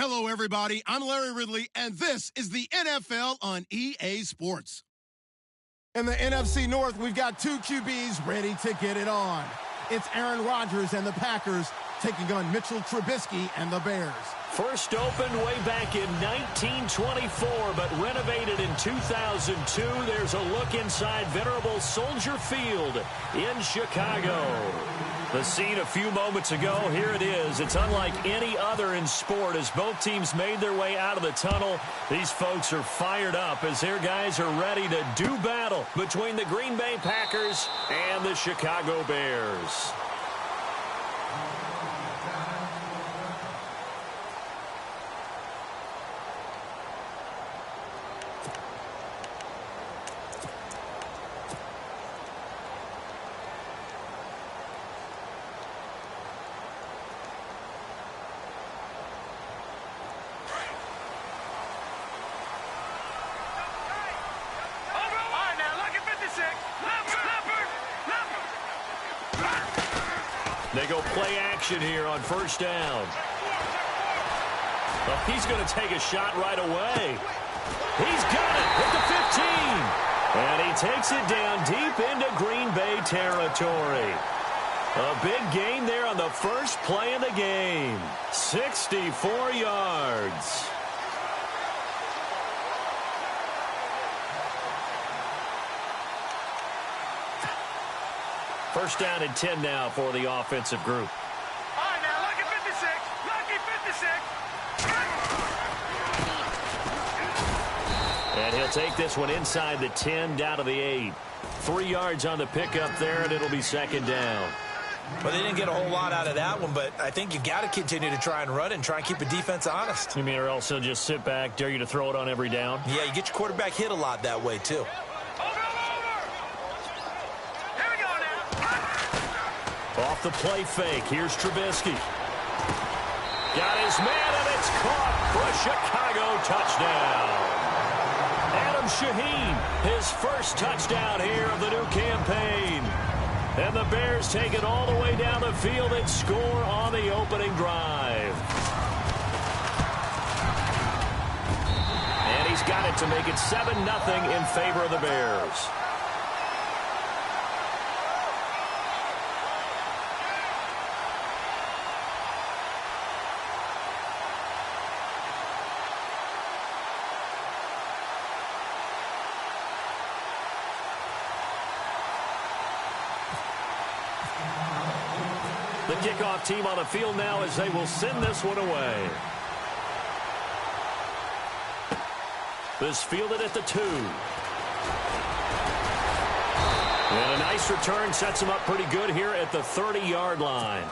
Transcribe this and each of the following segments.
Hello, everybody. I'm Larry Ridley, and this is the NFL on EA Sports. In the NFC North, we've got two QBs ready to get it on. It's Aaron Rodgers and the Packers taking on Mitchell Trubisky and the Bears. First opened way back in 1924, but renovated in 2002. There's a look inside venerable Soldier Field in Chicago. The scene a few moments ago, here it is. It's unlike any other in sport as both teams made their way out of the tunnel. These folks are fired up as their guys are ready to do battle between the Green Bay Packers and the Chicago Bears. They go play action here on first down. Well, he's going to take a shot right away. He's got it at the 15. And he takes it down deep into Green Bay territory. A big gain there on the first play of the game. 64 yards. First down and 10 now for the offensive group. All right, now, lucky 56. Lucky 56. And he'll take this one inside the 10, down to the 8. 3 yards on the pickup there, and it'll be second down. Well, they didn't get a whole lot out of that one, but I think you got to continue to try and run and try and keep the defense honest. You mean or else he'll just sit back, dare you to throw it on every down? Yeah, you get your quarterback hit a lot that way, too. Off the play fake, here's Trubisky. Got his man, and it's caught for a Chicago touchdown. Adam Shaheen, his first touchdown here of the new campaign. And the Bears take it all the way down the field and score on the opening drive. And he's got it to make it 7-0 in favor of the Bears. The kickoff team on the field now as they will send this one away. This fielded at the 2. And a nice return sets him up pretty good here at the 30-yard line.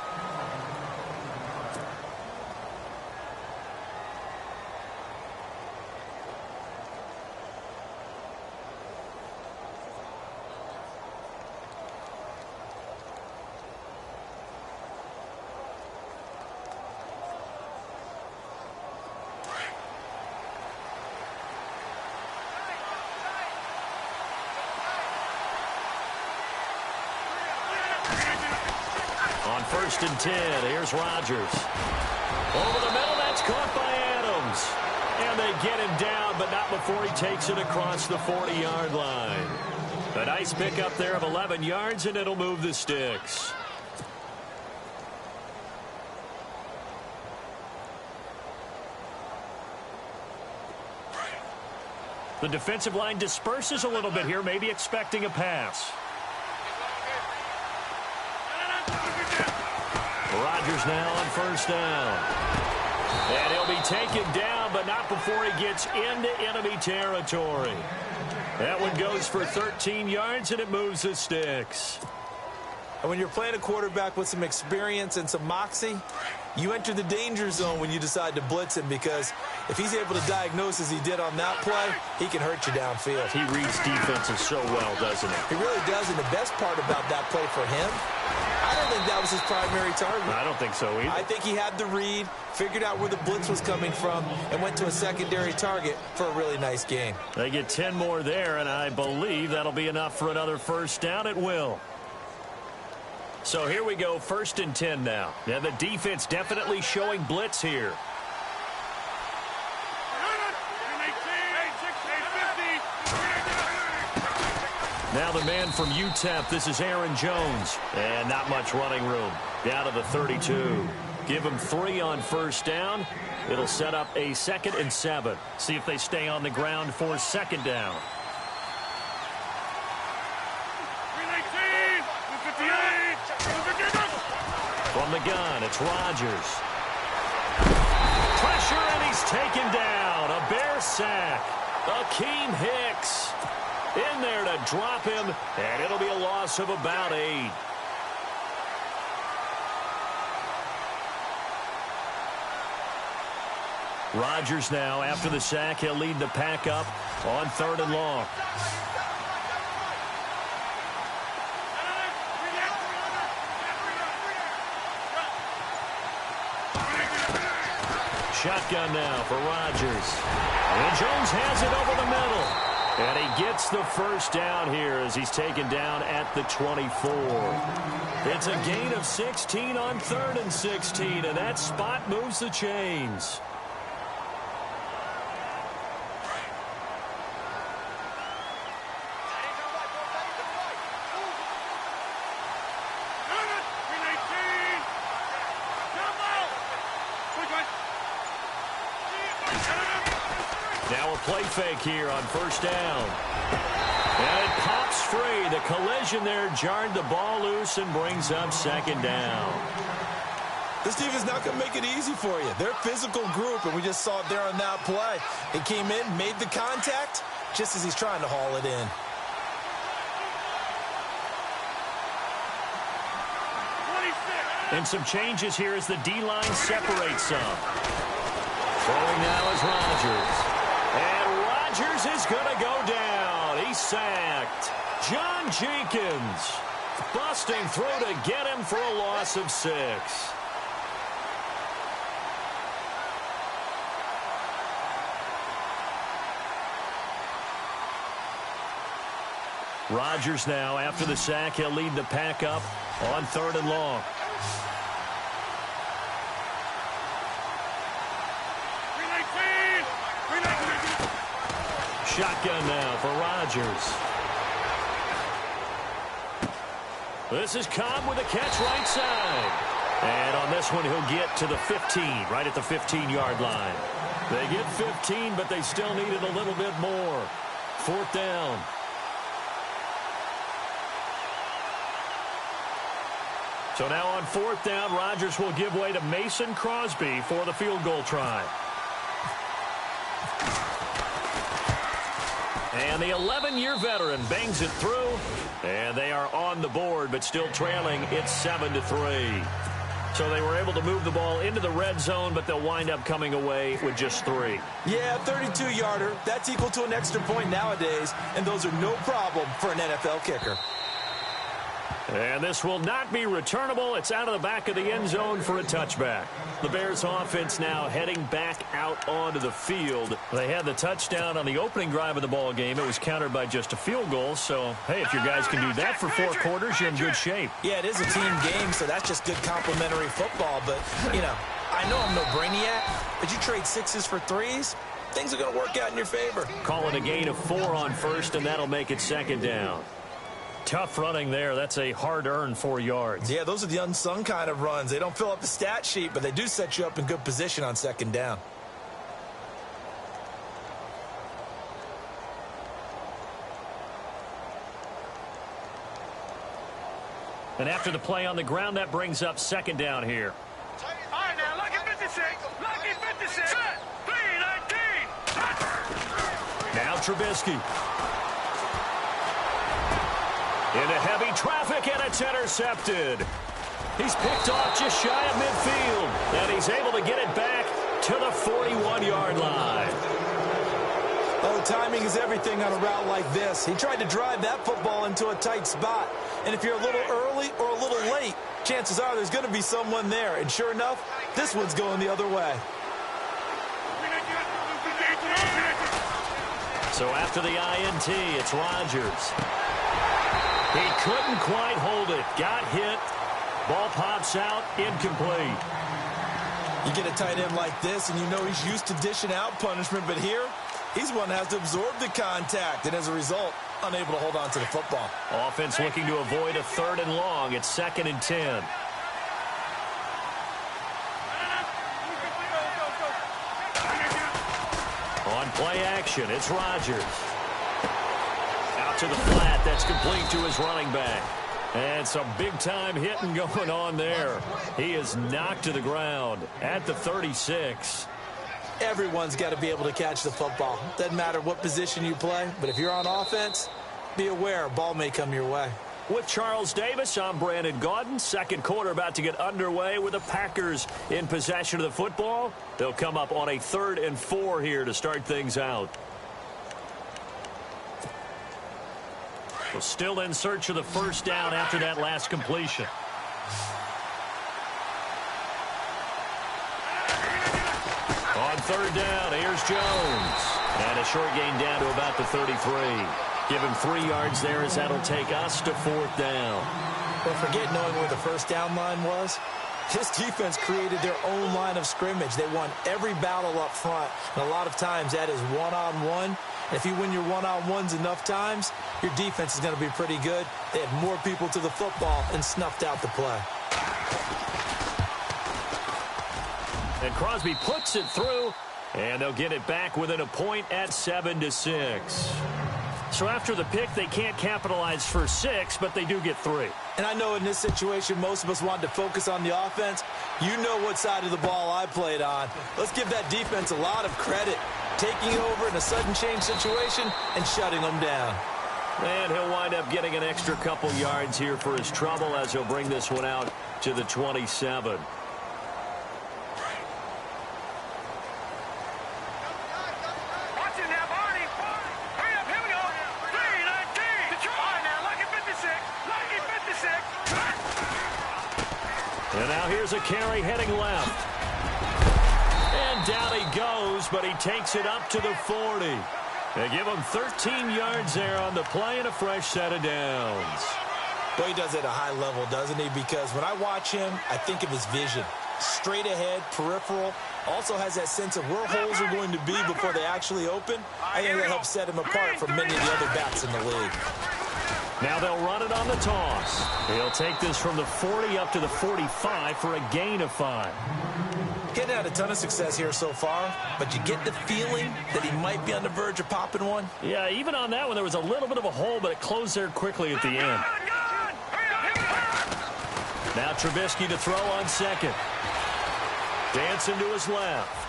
On first and 10, here's Rodgers. Over the middle, that's caught by Adams. And they get him down, but not before he takes it across the 40-yard line. A nice pickup there of 11 yards, and it'll move the sticks. The defensive line disperses a little bit here, maybe expecting a pass. Rodgers now on first down. And he'll be taken down, but not before he gets into enemy territory. That one goes for 13 yards, and it moves the sticks. And when you're playing a quarterback with some experience and some moxie, you enter the danger zone when you decide to blitz him, because if he's able to diagnose as he did on that play, he can hurt you downfield. He reads defenses so well, doesn't he? He really does, and the best part about that play for him, I don't think that was his primary target. I don't think so either. I think he had the read, figured out where the blitz was coming from, and went to a secondary target for a really nice gain. They get 10 more there, and I believe that'll be enough for another first down. It will. So here we go, first and 10 now. Yeah, the defense definitely showing blitz here. Now the man from UTEP, this is Aaron Jones. And not much running room. Down to the 32. Give him 3 on first down. It'll set up a 2nd and 7. See if they stay on the ground for 2nd down. From the gun, it's Rodgers. Pressure, and he's taken down. A Bear sack. Akeem Hicks in there to drop him, and it'll be a loss of about 8. Rodgers now, after the sack, he'll lead the pack up on 3rd and long. Shotgun now for Rodgers. And Jones has it over the middle. And he gets the first down here as he's taken down at the 24. It's a gain of 16 on 3rd and 16, and that spot moves the chains. Now a play fake here on first down. And it pops free. The collision there jarred the ball loose and brings up 2nd down. This defense is not going to make it easy for you. They're a physical group, and we just saw it there on that play. It came in, made the contact, just as he's trying to haul it in. And some changes here as the D-line separates some. Throwing now is Rodgers. And Rodgers is going to go down. He's sacked. John Jenkins busting through to get him for a loss of 6. Rodgers now, after the sack, he'll lead the pack up on 3rd and long. Shotgun now for Rodgers. This is Cobb with a catch right side. And on this one, he'll get to the 15, right at the 15-yard line. They get 15, but they still needed a little bit more. 4th down. So now on 4th down, Rodgers will give way to Mason Crosby for the field goal try. And the 11-year veteran bangs it through. And they are on the board, but still trailing. It's 7-3. So they were able to move the ball into the red zone, but they'll wind up coming away with just 3. Yeah, 32-yarder. That's equal to an extra point nowadays, and those are no problem for an NFL kicker. And this will not be returnable. It's out of the back of the end zone for a touchback. The Bears offense now heading back out onto the field. They had the touchdown on the opening drive of the ball game. It was countered by just a field goal. So, hey, if your guys can do that for 4 quarters, you're in good shape. Yeah, it is a team game, so that's just good complimentary football. But, you know, I know I'm no brainiac, but you trade 6s for 3s, things are going to work out in your favor. Call it a gain of 4 on first, and that'll make it 2nd down. Tough running there. That's a hard-earned 4 yards. Yeah, those are the unsung kind of runs. They don't fill up the stat sheet, but they do set you up in good position on 2nd down. And after the play on the ground, that brings up 2nd down here. All right, now, lucky 56. Lucky 56. 3-19. Now Trubisky. Into heavy traffic, and it's intercepted. He's picked off just shy of midfield, and he's able to get it back to the 41-yard line. Oh, timing is everything on a route like this. He tried to drive that football into a tight spot. And if you're a little early or a little late, chances are there's going to be someone there. And sure enough, this one's going the other way. So after the INT, it's Rodgers. He couldn't quite hold it. Got hit. Ball pops out. Incomplete. You get a tight end like this, and you know he's used to dishing out punishment. But here, he's one that has to absorb the contact. And as a result, unable to hold on to the football. Offense looking to avoid a 3rd and long. It's 2nd and 10. On play action, it's Rodgers. Out to the flat. That's complete to his running back. And some big-time hitting going on there. He is knocked to the ground at the 36. Everyone's got to be able to catch the football. Doesn't matter what position you play, but if you're on offense, be aware a ball may come your way. With Charles Davis, I'm Brandon Gaudin. Second quarter about to get underway with the Packers in possession of the football. They'll come up on a 3rd and 4 here to start things out. Well, still in search of the first down after that last completion. On 3rd down, here's Jones. And a short gain down to about the 33. Give him 3 yards there as that'll take us to 4th down. Well, forget knowing where the first down line was. This defense created their own line of scrimmage. They won every battle up front. And a lot of times that is one-on-one. And if you win your one-on-ones enough times, your defense is going to be pretty good. They had more people to the football and snuffed out the play. And Crosby puts it through, and they'll get it back within a point at 7-6. So after the pick, they can't capitalize for 6, but they do get 3. And I know in this situation, most of us wanted to focus on the offense. You know what side of the ball I played on. Let's give that defense a lot of credit. Taking over in a sudden change situation and shutting them down. And he'll wind up getting an extra couple yards here for his trouble as he'll bring this one out to the 27. And now here's a carry heading left. And down he goes, but he takes it up to the 40. They give him 13 yards there on the play and a fresh set of downs. Well, he does it at a high level, doesn't he? Because when I watch him, I think of his vision. Straight ahead, peripheral. Also has that sense of where holes are going to be before they actually open. I think that helps set him apart from many of the other backs in the league. Now they'll run it on the toss. He'll take this from the 40 up to the 45 for a gain of 5. Getting had a ton of success here so far, but you get the feeling that he might be on the verge of popping one. Yeah, even on that one, there was a little bit of a hole, but it closed there quickly at the end. Now Trubisky to throw on second. Dancing to his left.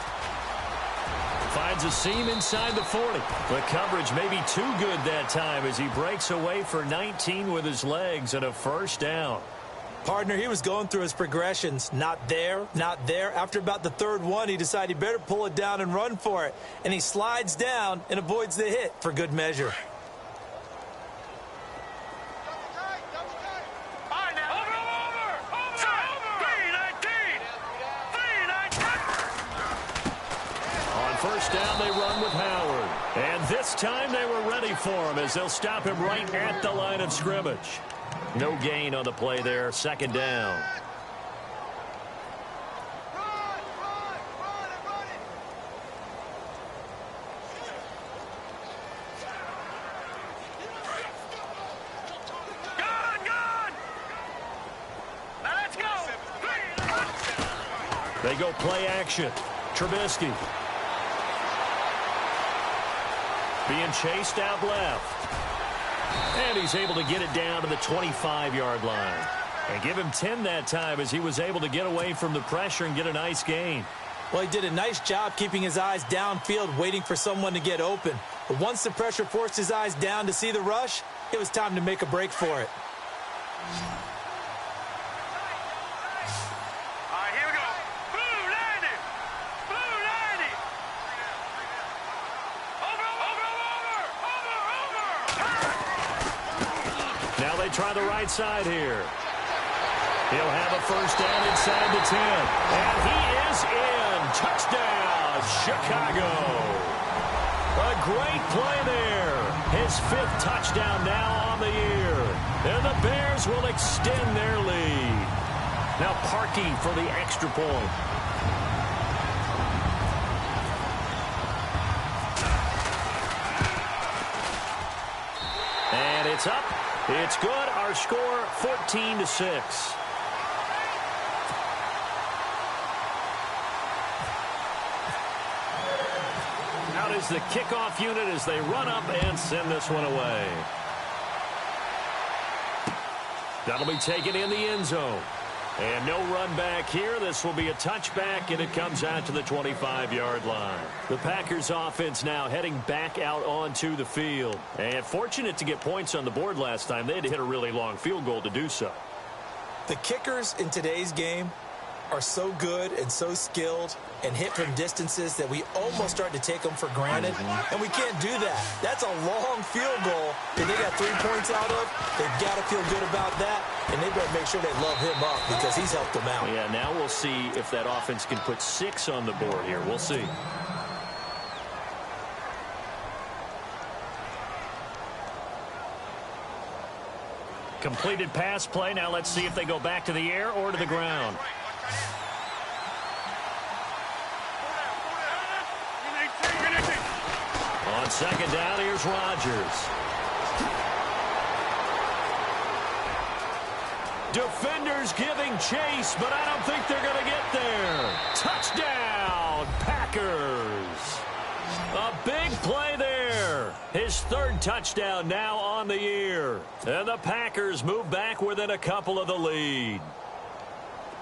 Finds a seam inside the 40. The coverage may be too good that time as he breaks away for 19 with his legs and a first down. Partner, he was going through his progressions. Not there, not there. After about the 3rd one, he decided he better pull it down and run for it. And he slides down and avoids the hit for good measure. First down, they run with Howard. And this time they were ready for him as they'll stop him right at the line of scrimmage. No gain on the play there. 2nd down. Now let's go. They go play action. Trubisky. Being chased out left. And he's able to get it down to the 25-yard line. And give him 10 that time as he was able to get away from the pressure and get a nice gain. Well, he did a nice job keeping his eyes downfield, waiting for someone to get open. But once the pressure forced his eyes down to see the rush, it was time to make a break for it. Try the right side here. He'll have a first down inside the 10. And he is in. Touchdown, Chicago. A great play there. His 5th touchdown now on the year. And the Bears will extend their lead. Now Parkey for the extra point. It's up. It's good. Our score, 14-6. Out is the kickoff unit as they run up and send this one away. That'll be taken in the end zone. And no run back here. This will be a touchback, and it comes out to the 25-yard line. The Packers offense now heading back out onto the field. And fortunate to get points on the board last time. They had to hit a really long field goal to do so. The kickers in today's game are so good and so skilled and hit from distances that we almost start to take them for granted, and we can't do that. That's a long field goal that they got 3 points out of. They've got to feel good about that, and they better make sure they love him up because he's helped them out. Yeah, now we'll see if that offense can put 6 on the board here. We'll see. Completed pass play. Now let's see if they go back to the air or to the ground. On second down, here's Rodgers. Defenders giving chase, but I don't think they're going to get there. Touchdown, Packers. A big play there. His third touchdown now on the year. And the Packers move back within a couple of the lead.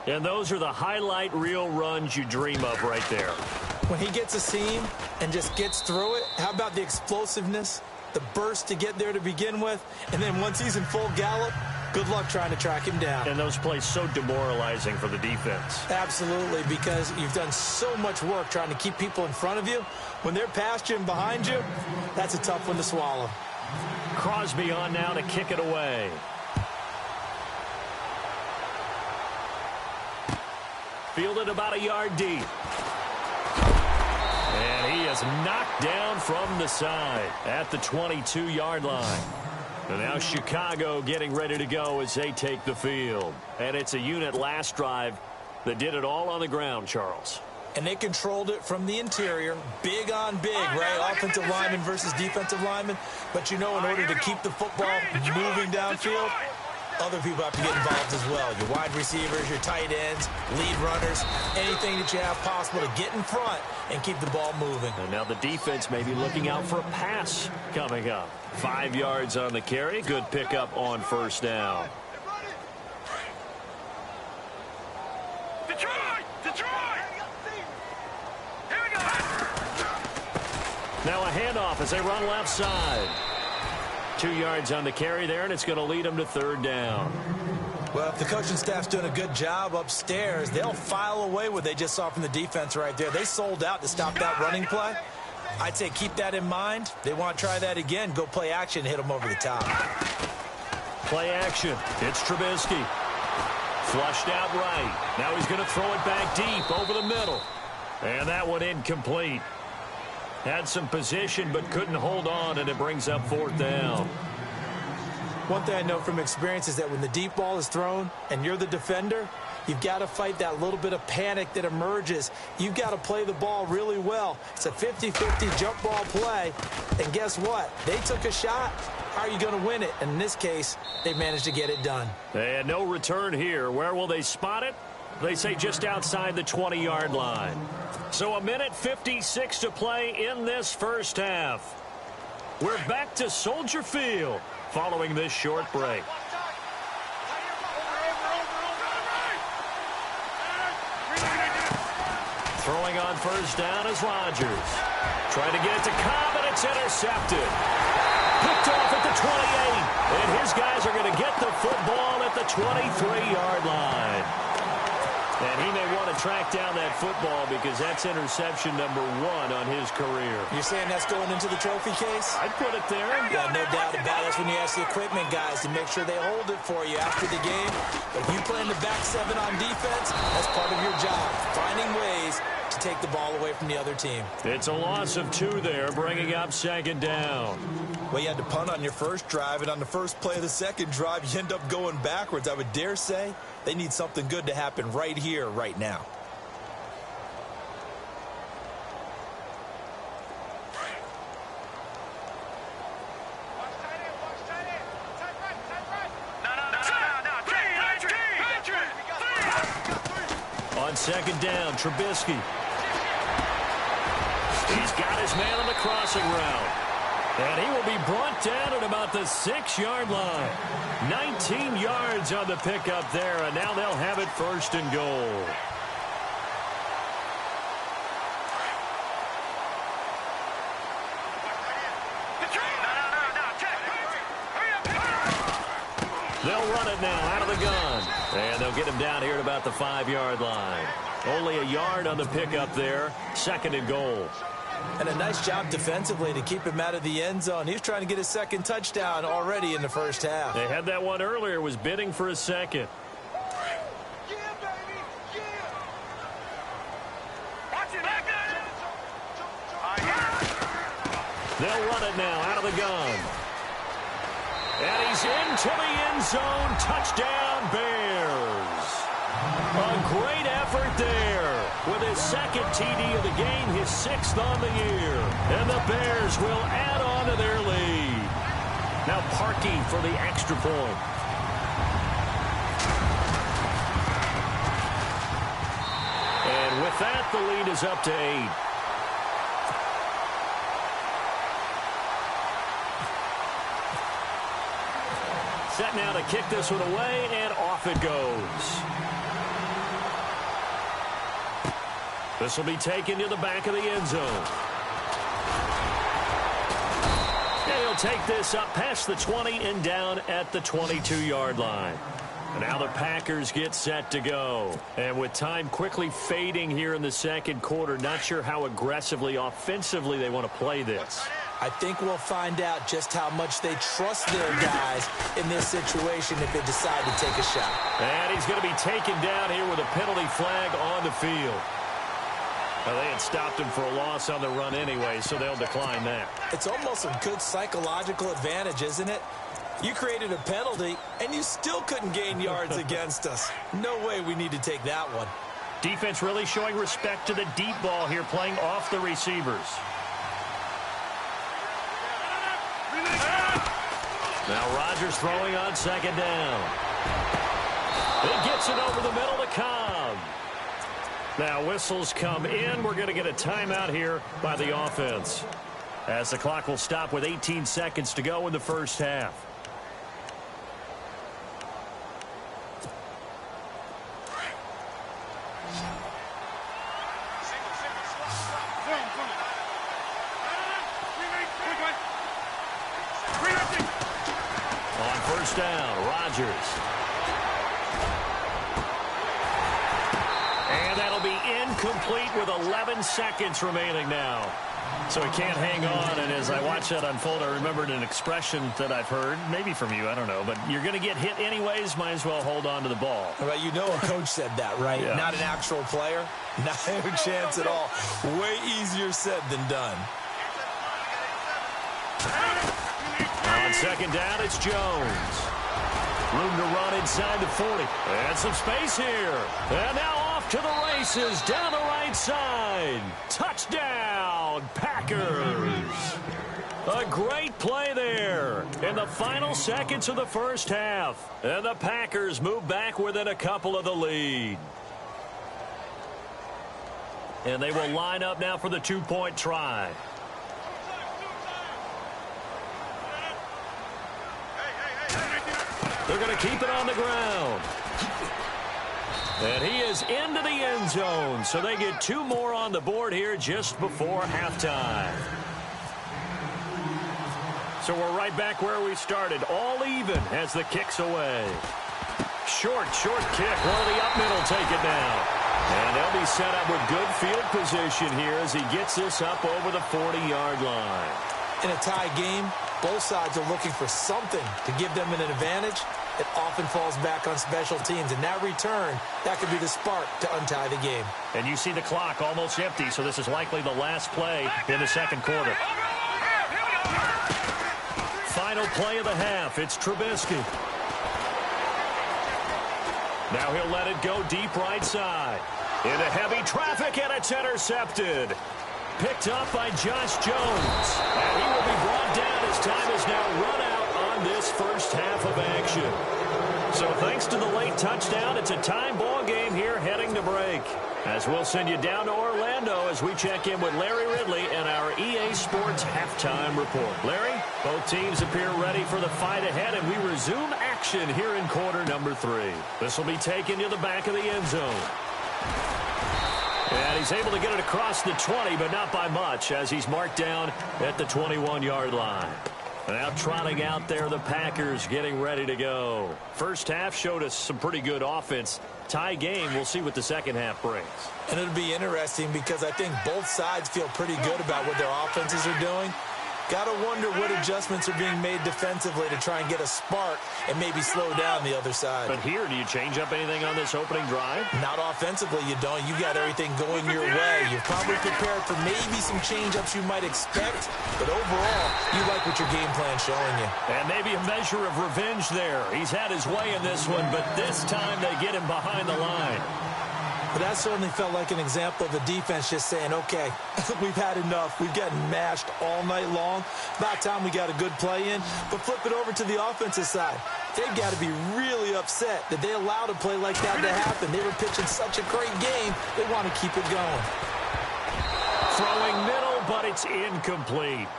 And those are the highlight reel runs you dream of right there. When he gets a seam and just gets through it, how about the explosiveness, the burst to get there to begin with, and then once he's in full gallop, good luck trying to track him down. And those plays so demoralizing for the defense. Absolutely, because you've done so much work trying to keep people in front of you. When they're past you and behind you, that's a tough one to swallow. Crosby on now to kick it away. Fielded about a yard deep. And he is knocked down from the side at the 22-yard line. And now Chicago getting ready to go as they take the field. And it's a unit last drive that did it all on the ground, Charles. And they controlled it from the interior, big on big, right? Offensive lineman versus defensive lineman. But you know, in order to keep the football moving downfield, other people have to get involved as well. Your wide receivers, your tight ends, lead runners, anything that you have possible to get in front and keep the ball moving. And now the defense may be looking out for a pass coming up. 5 yards on the carry. Good pickup on first down. Here we go. Now a handoff as they run left side. 2 yards on the carry there, and it's going to lead them to third down. Well, if the coaching staff's doing a good job upstairs, they'll file away what they just saw from the defense right there. They sold out to stop that running play. I'd say keep that in mind. They want to try that again. Go play action, hit them over the top. Play action. It's Trubisky. Flushed out right. Now he's going to throw it back deep over the middle. And that one incomplete. Had some position but couldn't hold on, and it brings up fourth down. One thing I know from experience is that when the deep ball is thrown and you're the defender, you've got to fight that little bit of panic that emerges. You've got to play the ball really well. It's a 50-50 jump ball play, and guess what? They took a shot. How are you going to win it? And in this case, they managed to get it done. And no return here. Where will they spot it? They say just outside the 20-yard line. So a minute 56 to play in this first half. We're back to Soldier Field following this short break. Throwing on first down is Rodgers. Trying to get it to Cobb, and it's intercepted. Picked off at the 28. And his guys are going to get the football at the 23-yard line. And he may want to track down that football because that's interception number 1 on his career. You're saying that's going into the trophy case? I'd put it there. Yeah, no doubt about it. That's when you ask the equipment guys to make sure they hold it for you after the game. But if you play in the back 7 on defense, that's part of your job, finding ways to take the ball away from the other team. It's a loss of 2 there, bringing up second down. Well, you had to punt on your first drive, and on the first play of the second drive, you end up going backwards. I would dare say they need something good to happen right here, right now. on second down. Trubisky. He's got his man on the crossing route. And he will be brought down at about the 6-yard line. 19 yards on the pickup there, and now they'll have it first and goal. They'll run it now out of the gun. And they'll get him down here at about the 5-yard line. Only a yard on the pickup there. Second and goal. And a nice job defensively to keep him out of the end zone. He was trying to get his second touchdown already in the first half. They had that one earlier, was bidding for a second. They'll run it now out of the gun. And he's into the end zone. Touchdown, Bears. A great effort there. With his second TD of the game, his 6th on the year. And the Bears will add on to their lead. Now Parkey for the extra point. And with that, the lead is up to 8. Set now to kick this one away, and off it goes. This will be taken to the back of the end zone. And he'll take this up past the 20 and down at the 22-yard line. And now the Packers get set to go. And with time quickly fading here in the second quarter, not sure how aggressively, offensively they want to play this. I think we'll find out just how much they trust their guys in this situation if they decide to take a shot. And he's going to be taken down here with a penalty flag on the field. Well, they had stopped him for a loss on the run anyway, so they'll decline that. It's almost a good psychological advantage, isn't it? You created a penalty, and you still couldn't gain yards against us. No way we need to take that one. Defense really showing respect to the deep ball here, playing off the receivers. Now Rodgers throwing on second down. He gets it over the middle to Cobb. Now whistles come in. We're going to get a timeout here by the offense, as the clock will stop with 18 seconds to go in the first half. On first down, Rodgers. And that'll be incomplete with 11 seconds remaining now. So he can't hang on, and as I watch that unfold, I remembered an expression that I've heard, maybe from you, I don't know, but you're going to get hit anyways, might as well hold on to the ball. Well, you know a coach said that, right? Yeah. Not an actual player. Not a chance at all. Way easier said than done. On second down, it's Jones. Room to run inside the 40. And some space here. And now off to the races down the right side. Touchdown, Packers. A great play there in the final seconds of the first half. And the Packers move back within a couple of the lead. And they will line up now for the two-point try. They're going to keep it on the ground. And he is into the end zone, so they get two more on the board here just before halftime. So we're right back where we started, all even as the kick's away. Short kick. Well, the up middle take it down. And they'll be set up with good field position here as he gets this up over the 40-yard line. In a tie game, both sides are looking for something to give them an advantage. It often falls back on special teams. In that return, that could be the spark to untie the game. And you see the clock almost empty, so this is likely the last play in the second quarter. Final play of the half. It's Trubisky. Now he'll let it go deep right side. Into heavy traffic, and it's intercepted. Picked up by Josh Jones. And he will be brought down as time is now run out on this first half of action. So thanks to the late touchdown, it's a time ball game here heading to break. As we'll send you down to Orlando as we check in with Larry Ridley and our EA Sports halftime report. Larry, both teams appear ready for the fight ahead, and we resume action here in quarter number 3. This will be taken to the back of the end zone. And he's able to get it across the 20, but not by much, as he's marked down at the 21-yard line. Now trotting out there, the Packers getting ready to go. First half showed us some pretty good offense. Tie game, we'll see what the second half brings. And it'll be interesting because I think both sides feel pretty good about what their offenses are doing. Got to wonder what adjustments are being made defensively to try and get a spark and maybe slow down the other side. But here, do you change up anything on this opening drive? Not offensively, you don't. You got everything going your way. You're probably prepared for maybe some change-ups you might expect, but overall, you like what your game plan's showing you. And maybe a measure of revenge there. He's had his way in this one, but this time they get him behind the line. But that certainly felt like an example of the defense just saying, okay, we've had enough. We've gotten mashed all night long. About time we got a good play in. But flip it over to the offensive side. They've got to be really upset that they allowed a play like that to happen. They were pitching such a great game, they want to keep it going. Throwing middle, but it's incomplete.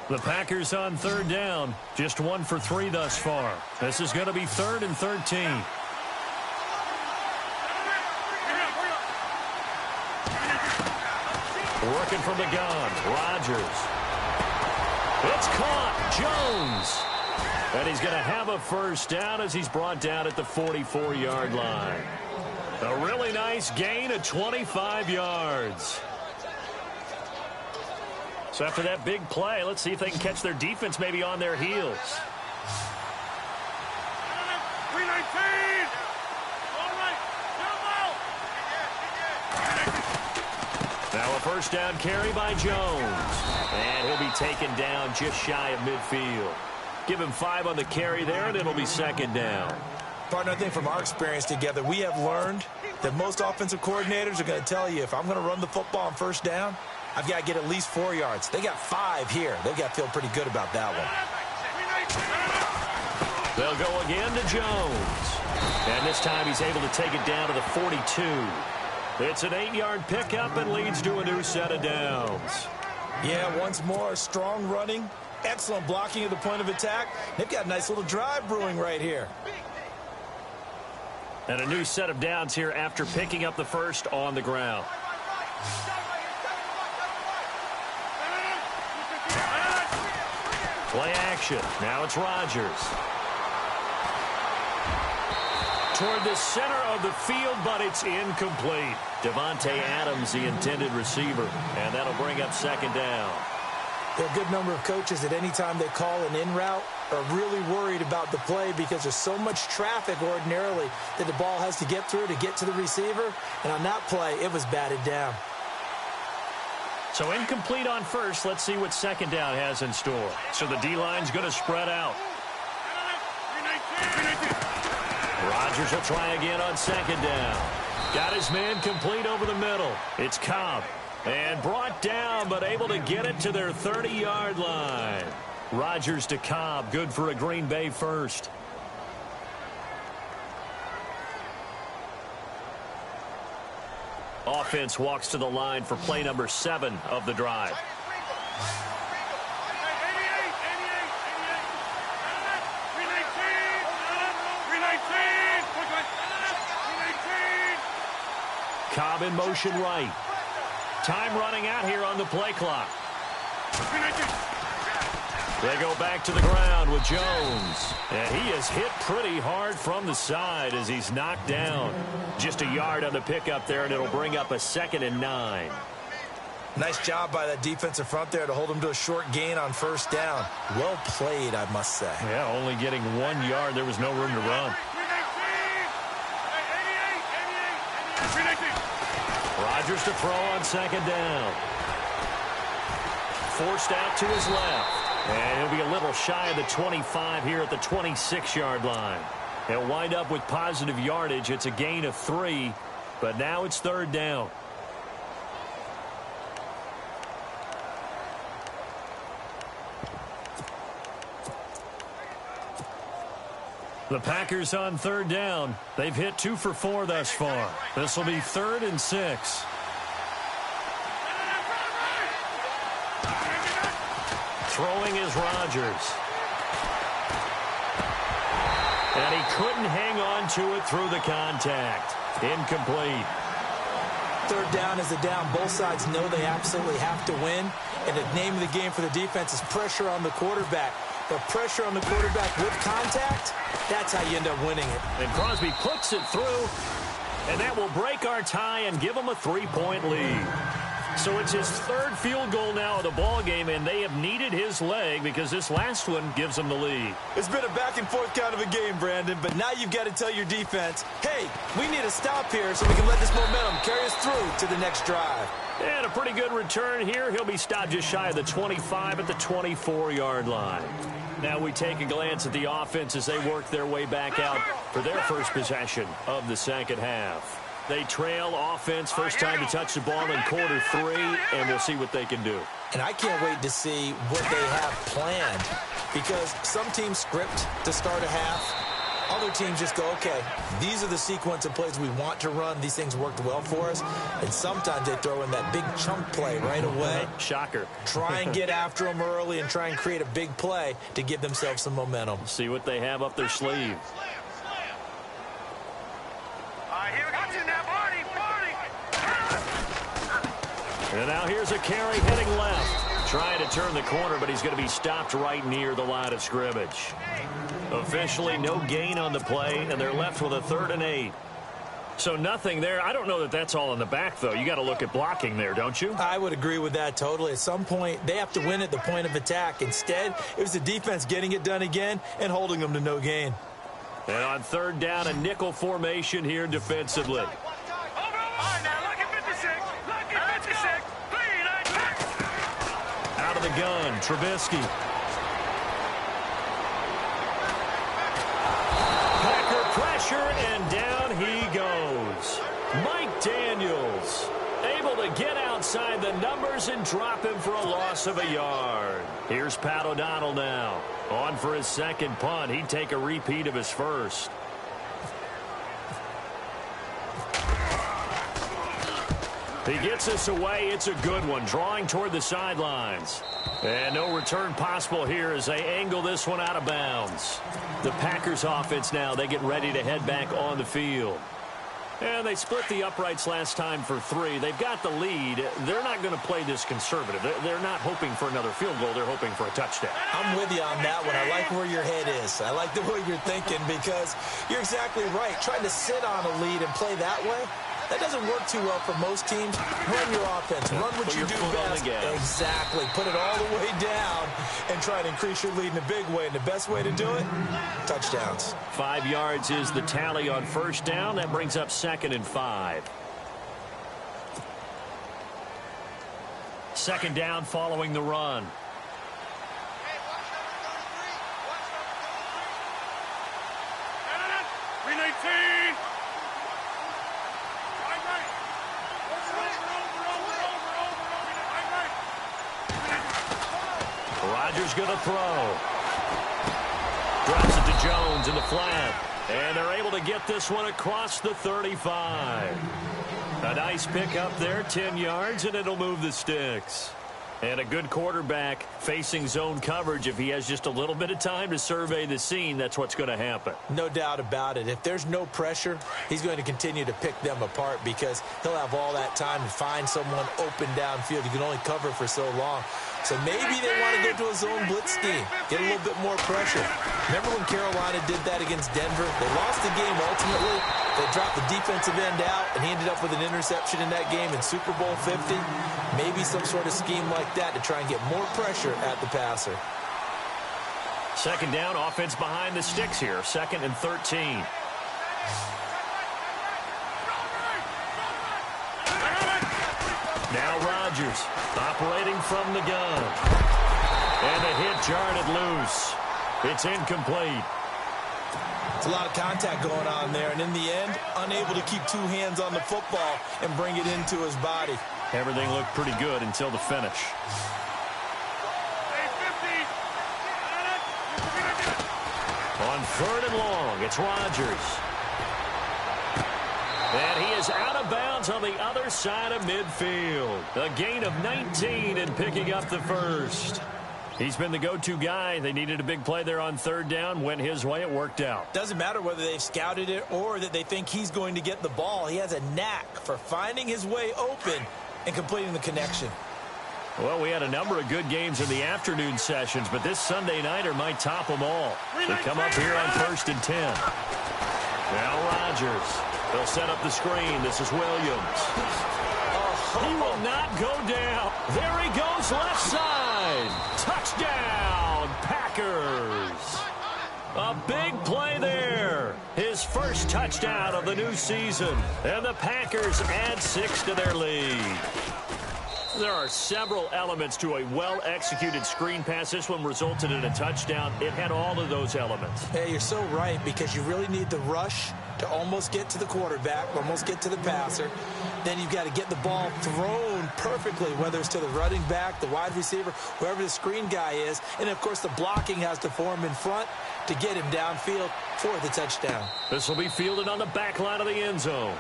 The Packers on third down. Just 1 for 3 thus far. This is going to be 3rd and 13. Working from the gun. Rodgers. It's caught. Jones. And he's going to have a first down as he's brought down at the 44-yard line. A really nice gain of 25 yards. So after that big play, let's see if they can catch their defense maybe on their heels. Now a first down carry by Jones. And he'll be taken down just shy of midfield. Give him 5 on the carry there, and it'll be 2nd down. Partner, I think from our experience together, we have learned that most offensive coordinators are going to tell you, if I'm going to run the football on first down, I've got to get at least 4 yards. They got 5 here. They've got to feel pretty good about that one. They'll go again to Jones. And this time he's able to take it down to the 42. It's an 8-yard pickup and leads to a new set of downs. Yeah, once more, strong running, excellent blocking at the point of attack. They've got a nice little drive brewing right here. And a new set of downs here after picking up the first on the ground. Play action. Now it's Rodgers. Toward the center of the field, but it's incomplete. Devontae Adams, the intended receiver, and that'll bring up 2nd down. There are a good number of coaches that any time they call an in route are really worried about the play because there's so much traffic ordinarily that the ball has to get through to get to the receiver. And on that play, it was batted down. So incomplete on first. Let's see what 2nd down has in store. So the D-line's going to spread out. Rodgers will try again on 2nd down. Got his man complete over the middle. It's Cobb. And brought down, but able to get it to their 30-yard line. Rodgers to Cobb, good for a Green Bay first. Offense walks to the line for play number 7 of the drive. Cobb in motion right. Time running out here on the play clock. They go back to the ground with Jones. And he is hit pretty hard from the side as he's knocked down. Just a yard on the pickup there, and it'll bring up a 2nd and 9. Nice job by that defensive front there to hold him to a short gain on first down. Well played, I must say. Yeah, only getting 1 yard. There was no room to run. Rodgers to throw on 2nd down. Forced out to his left. And he'll be a little shy of the 25 here at the 26-yard line. He'll wind up with positive yardage. It's a gain of 3. But now it's third down. The Packers on third down. They've hit 2 for 4 thus far. This will be 3rd and 6. Throwing is Rodgers. And he couldn't hang on to it through the contact. Incomplete. Third down is a down. Both sides know they absolutely have to win. And the name of the game for the defense is pressure on the quarterback. But pressure on the quarterback with contact, that's how you end up winning it. And Crosby puts it through, and that will break our tie and give them a 3-point lead. So it's his 3rd field goal now of the ball game, and they have needed his leg because this last one gives them the lead. It's been a back-and-forth kind of a game, Brandon, but now you've got to tell your defense, hey, we need a stop here so we can let this momentum carry us through to the next drive. And a pretty good return here. He'll be stopped just shy of the 25 at the 24-yard line. Now we take a glance at the offense as they work their way back out for their first possession of the second half. They trail offense, first time to touch the ball in quarter 3, and we'll see what they can do. And I can't wait to see what they have planned, because some teams script to start a half. Other teams just go, okay, these are the sequence of plays we want to run. These things worked well for us. And sometimes they throw in that big chunk play right away. Shocker. Try and get after them early and try and create a big play to give themselves some momentum. See what they have up their sleeve. And now here's a carry heading left. Trying to turn the corner, but he's going to be stopped right near the line of scrimmage. Officially no gain on the play, and they're left with a 3rd and 8. So nothing there. I don't know that that's all in the back, though. You got to look at blocking there, don't you? I would agree with that totally. At some point, they have to win at the point of attack. Instead, it was the defense getting it done again and holding them to no gain. And on third down, a nickel formation here defensively. Out of the gun, Trubisky. Packer pressure, and down he goes. Mike Daniels able to get outside the numbers and drop him for a loss of a yard. Here's Pat O'Donnell now. On for his second punt. He'd take a repeat of his first. He gets this away. It's a good one. Drawing toward the sidelines. And no return possible here as they angle this one out of bounds. The Packers offense now, they get ready to head back on the field. And they split the uprights last time for 3. They've got the lead. They're not going to play this conservative. They're not hoping for another field goal. They're hoping for a touchdown. I'm with you on that one. I like where your head is. I like the way you're thinking because you're exactly right. Trying to sit on a lead and play that way, that doesn't work too well for most teams. Run your offense. Run what you do best. Exactly. Put it all the way down and try to increase your lead in a big way. And the best way to do it, touchdowns. 5 yards is the tally on first down. That brings up 2nd and 5. Second down following the run. Rodgers going to throw. Drops it to Jones in the flat. And they're able to get this one across the 35. A nice pick up there, 10 yards, and it'll move the sticks. And a good quarterback facing zone coverage. If he has just a little bit of time to survey the scene, that's what's going to happen. No doubt about it. If there's no pressure, he's going to continue to pick them apart because he'll have all that time to find someone open downfield. You can only cover for so long. So maybe they want to go to a zone blitz scheme, get a little bit more pressure. Remember when Carolina did that against Denver? They lost the game ultimately. They dropped the defensive end out, and he ended up with an interception in that game in Super Bowl 50. Maybe some sort of scheme like that to try and get more pressure at the passer. Second down, offense behind the sticks here. 2nd and 13. Now Rodgers operating from the gun. And a hit jarred it loose. It's incomplete. It's a lot of contact going on there, and in the end, unable to keep two hands on the football and bring it into his body. Everything looked pretty good until the finish. On 3rd and long, it's Rodgers. And he is out of bounds on the other side of midfield. A gain of 19 and picking up the first. He's been the go-to guy. They needed a big play there on 3rd down. Went his way. It worked out. Doesn't matter whether they've scouted it or that they think he's going to get the ball. He has a knack for finding his way open and completing the connection. Well, we had a number of good games in the afternoon sessions, but this Sunday nighter might top them all. They come up here on 1st and 10. Now Rodgers. They'll set up the screen. This is Williams. He will not go down. There he goes, left side. Touchdown, Packers. A big play there. His first touchdown of the new season. And the Packers add 6 to their lead. There are several elements to a well-executed screen pass. This one resulted in a touchdown. It had all of those elements. Hey, you're so right, because you really need the rush to almost get to the quarterback, almost get to the passer. Then you've got to get the ball thrown perfectly, whether it's to the running back, the wide receiver, whoever the screen guy is. And, of course, the blocking has to form in front to get him downfield for the touchdown. This will be fielded on the back line of the end zone.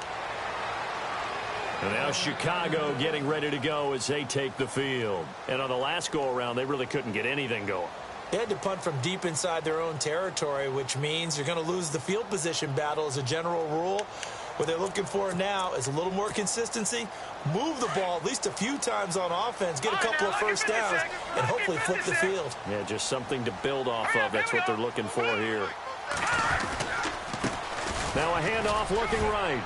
And now Chicago getting ready to go as they take the field. And on the last go-around, they really couldn't get anything going. They had to punt from deep inside their own territory, which means you're going to lose the field position battle as a general rule. What they're looking for now is a little more consistency, move the ball at least a few times on offense, get a couple of first downs, and hopefully flip the field. Yeah, just something to build off of. That's what they're looking for here. Now a handoff looking right.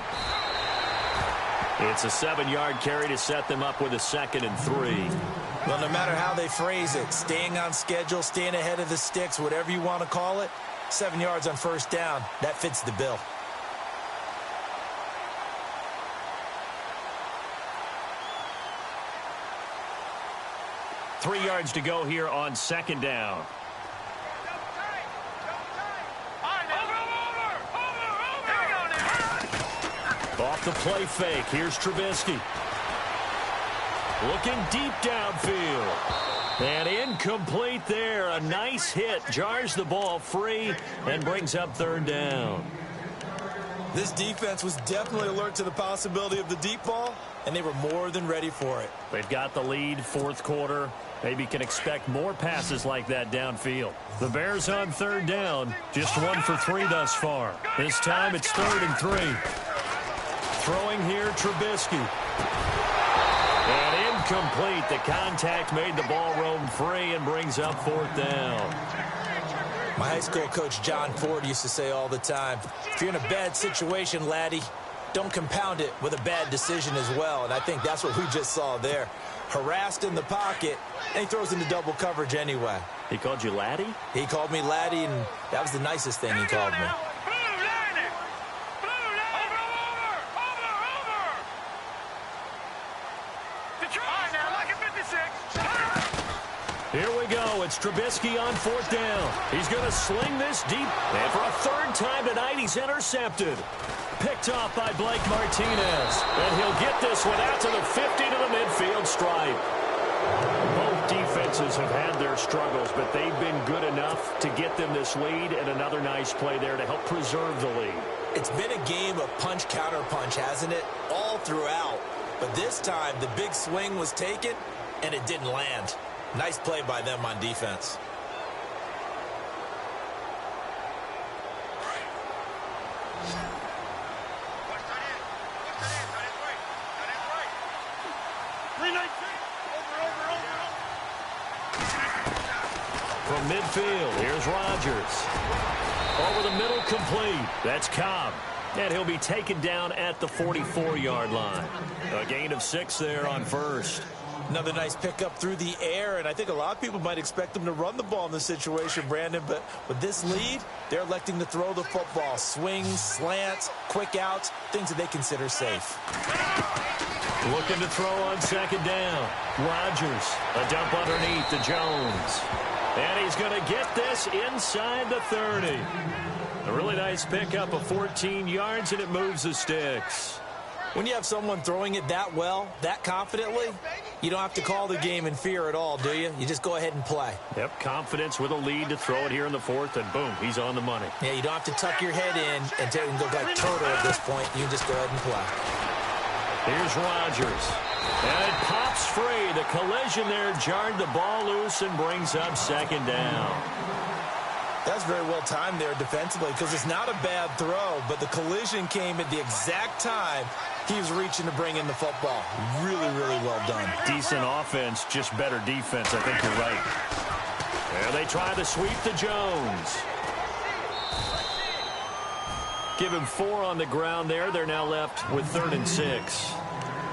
It's a 7-yard carry to set them up with a 2nd and 3. Well, no matter how they phrase it, staying on schedule, staying ahead of the sticks, whatever you want to call it, 7 yards on first down, that fits the bill. Three yards to go here on 2nd down. Off the play fake. Here's Trubisky. Looking deep downfield. And incomplete there. A nice hit. Jars the ball free and brings up 3rd down. This defense was definitely alert to the possibility of the deep ball, and they were more than ready for it. They've got the lead, 4th quarter. Maybe can expect more passes like that downfield. The Bears on 3rd down. Just 1 for 3 thus far. This time it's 3rd and 3. Throwing here, Trubisky. And incomplete. The contact made the ball roam free and brings up 4th down. My high school coach, John Ford, used to say all the time, if you're in a bad situation, laddie, don't compound it with a bad decision as well. And I think that's what we just saw there. Harassed in the pocket, and he throws into double coverage anyway. He called you laddie? He called me laddie, and that was the nicest thing he called me. Here we go. It's Trubisky on 4th down. He's going to sling this deep. And for a 3rd time tonight, he's intercepted. Picked off by Blake Martinez. And he'll get this one out to the 50 to the midfield stripe. Both defenses have had their struggles, but they've been good enough to get them this lead, and another nice play there to help preserve the lead. It's been a game of punch-counter-punch, hasn't it? All throughout. But this time, the big swing was taken, and it didn't land. Nice play by them on defense. From midfield, here's Rodgers. Over the middle, complete. That's Cobb. And he'll be taken down at the 44-yard line. A gain of 6 there on 1st. Another nice pickup through the air, and I think a lot of people might expect them to run the ball in this situation, Brandon, but with this lead, they're electing to throw the football. Swings, slants, quick outs, things that they consider safe. Looking to throw on 2nd down. Rodgers, a dump underneath to Jones. And he's going to get this inside the 30. A really nice pickup of 14 yards, and it moves the sticks. When you have someone throwing it that well, that confidently, you don't have to call the game in fear at all, do you? You just go ahead and play. Yep, confidence with a lead to throw it here in the fourth, and boom, he's on the money. Yeah, you don't have to tuck your head in and go like Toto at this point. You can just go ahead and play. Here's Rodgers. And it pops free. The collision there jarred the ball loose and brings up second down. That's very well timed there defensively because it's not a bad throw, but the collision came at the exact time he was reaching to bring in the football. Really, really well done. Decent offense, just better defense. I think you're right. And they try to sweep to Jones. Give him 4 on the ground there. They're now left with 3rd and 6.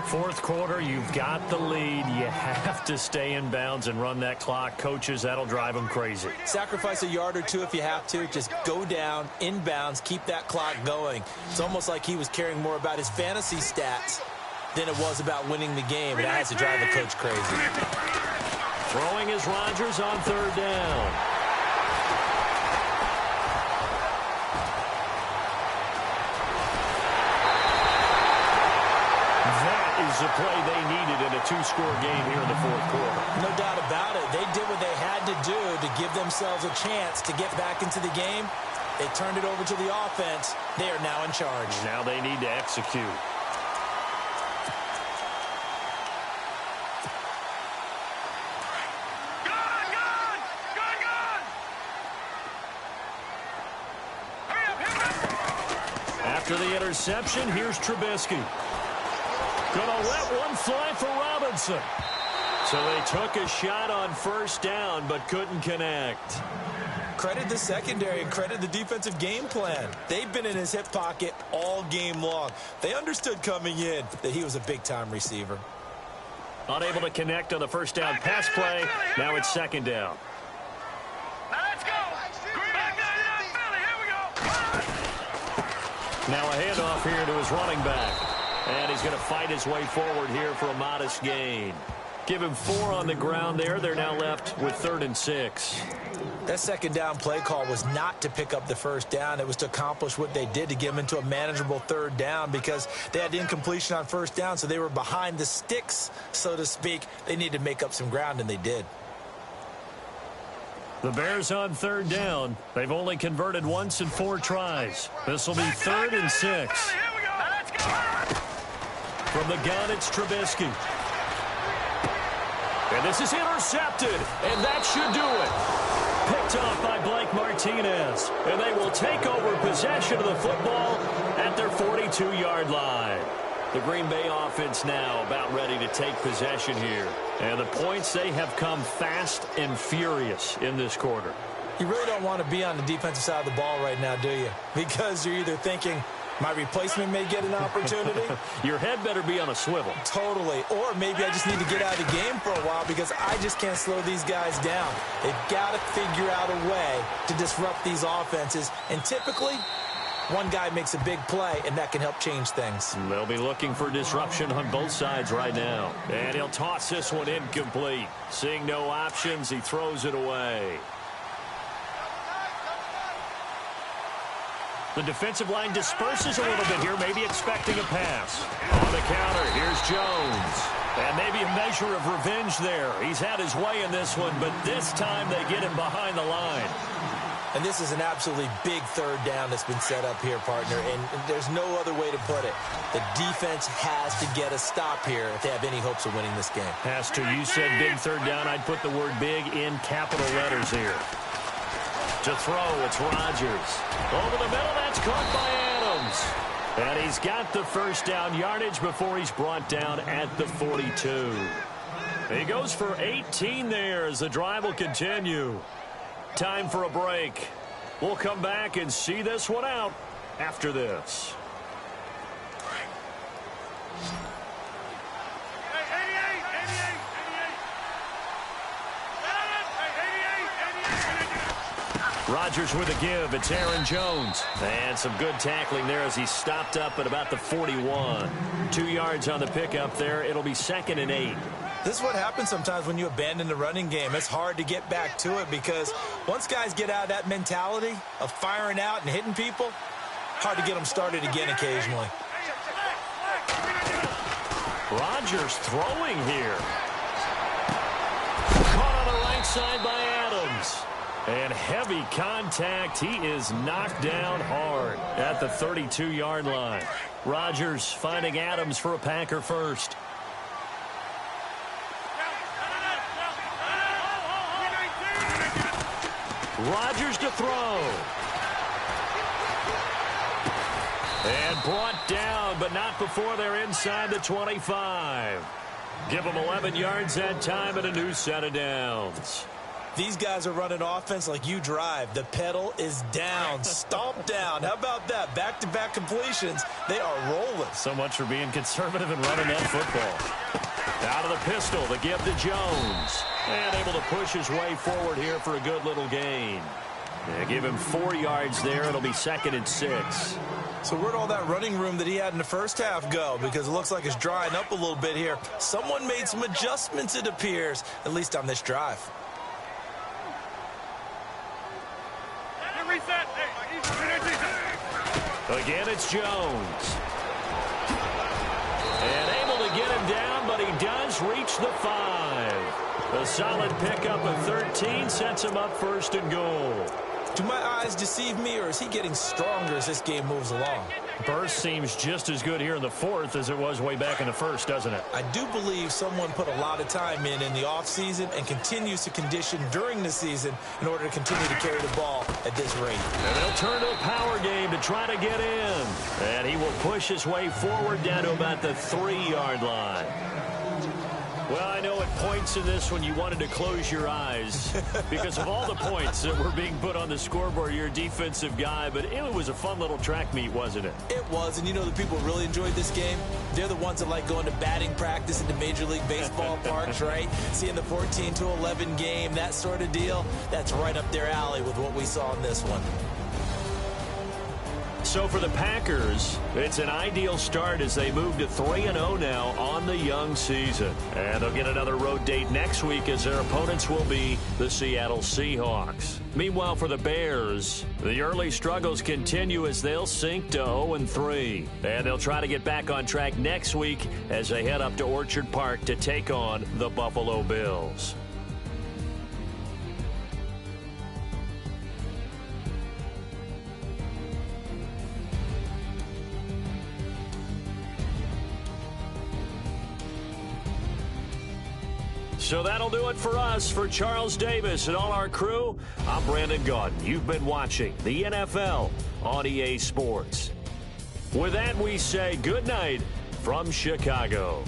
Fourth quarter, you've got the lead. You have to stay in bounds and run that clock. Coaches, that'll drive them crazy. Sacrifice a yard or two if you have to. Just go down, in bounds, keep that clock going. It's almost like he was caring more about his fantasy stats than it was about winning the game. And that has to drive the coach crazy. Throwing is Rodgers on 3rd down. The play they needed in a 2-score game here in the fourth quarter. No doubt about it. They did what they had to do to give themselves a chance to get back into the game. They turned it over to the offense. They are now in charge. Now they need to execute. After the interception, here's Trubisky. Gonna let one fly for Robinson. So they took a shot on 1st down, but couldn't connect. Credit the secondary and credit the defensive game plan. They've been in his hip pocket all game long. They understood coming in that he was a big-time receiver. Unable to connect on the 1st down pass play. Now it's 2nd down. Now let's go. Back down, Philly. Here we go. Now a handoff here to his running back. And he's going to fight his way forward here for a modest gain. Give him 4 on the ground there. They're now left with 3rd and 6. That 2nd down play call was not to pick up the 1st down. It was to accomplish what they did to get them into a manageable 3rd down because they had incompletion on 1st down, so they were behind the sticks, so to speak. They needed to make up some ground, and they did. The Bears on 3rd down. They've only converted once in 4 tries. This will be 3rd and 6. From the gun, it's Trubisky. And this is intercepted, and that should do it. Picked off by Blake Martinez, and they will take over possession of the football at their 42-yard line. The Green Bay offense now about ready to take possession here. And the points, they have come fast and furious in this quarter. You really don't want to be on the defensive side of the ball right now, do you? Because you're either thinking, my replacement may get an opportunity. Your head better be on a swivel. Totally. Or maybe I just need to get out of the game for a while because I just can't slow these guys down. They've got to figure out a way to disrupt these offenses. And typically, one guy makes a big play, and that can help change things. They'll be looking for disruption on both sides right now. And he'll toss this one incomplete. Seeing no options, he throws it away. The defensive line disperses a little bit here, maybe expecting a pass. On the counter, here's Jones. And maybe a measure of revenge there. He's had his way in this one, but this time they get him behind the line. And this is an absolutely big 3rd down that's been set up here, partner, and there's no other way to put it. The defense has to get a stop here if they have any hopes of winning this game. Has to. You said big 3rd down. I'd put the word big in capital letters here. To throw, it's Rodgers. Over the middle, that's caught by Adams. And he's got the 1st down yardage before he's brought down at the 42. He goes for 18 there as the drive will continue. Time for a break. We'll come back and see this one out after this. Rodgers with a give. It's Aaron Jones. And some good tackling there as he stopped up at about the 41. 2 yards on the pickup there. It'll be 2nd and 8. This is what happens sometimes when you abandon the running game. It's hard to get back to it because once guys get out of that mentality of firing out and hitting people, hard to get them started again occasionally. Rodgers throwing here. Caught on the right side by Adams. And heavy contact. He is knocked down hard at the 32-yard line. Rodgers finding Adams for a Packer first. Rodgers to throw. And brought down, but not before they're inside the 25. Give them 11 yards that time and a new set of downs. These guys are running offense like you drive. The pedal is down, stomped down. How about that? Back-to-back completions. They are rolling. So much for being conservative and running that football. Out of the pistol, the give to Jones. And able to push his way forward here for a good little gain. They give him 4 yards there. It'll be 2nd and 6. So where'd all that running room that he had in the first half go? Because it looks like it's drying up a little bit here. Someone made some adjustments, it appears, at least on this drive. Again, it's Jones. And able to get him down, but he does reach the 5. A solid pickup of 13 sets him up 1st and goal. Do my eyes deceive me, or is he getting stronger as this game moves along? Burst seems just as good here in the 4th as it was way back in the 1st, doesn't it? I do believe someone put a lot of time in the offseason and continues to condition during the season in order to continue to carry the ball at this rate. And they'll turn to a power game to try to get in. And he will push his way forward down to about the 3-yard line. Well, I know at points in this when you wanted to close your eyes because of all the points that were being put on the scoreboard. You're a defensive guy, but it was a fun little track meet, wasn't it? It was, and you know the people who really enjoyed this game? They're the ones that like going to batting practice into Major League Baseball parks, right? Seeing the 14-11 game, that sort of deal, that's right up their alley with what we saw in this one. So for the Packers, it's an ideal start as they move to 3-0 now on the young season. And they'll get another road date next week as their opponents will be the Seattle Seahawks. Meanwhile, for the Bears, the early struggles continue as they'll sink to 0-3. And they'll try to get back on track next week as they head up to Orchard Park to take on the Buffalo Bills. So that'll do it for us. For Charles Davis and all our crew, I'm Brandon Gaudin. You've been watching the NFL on EA Sports. With that, we say good night from Chicago.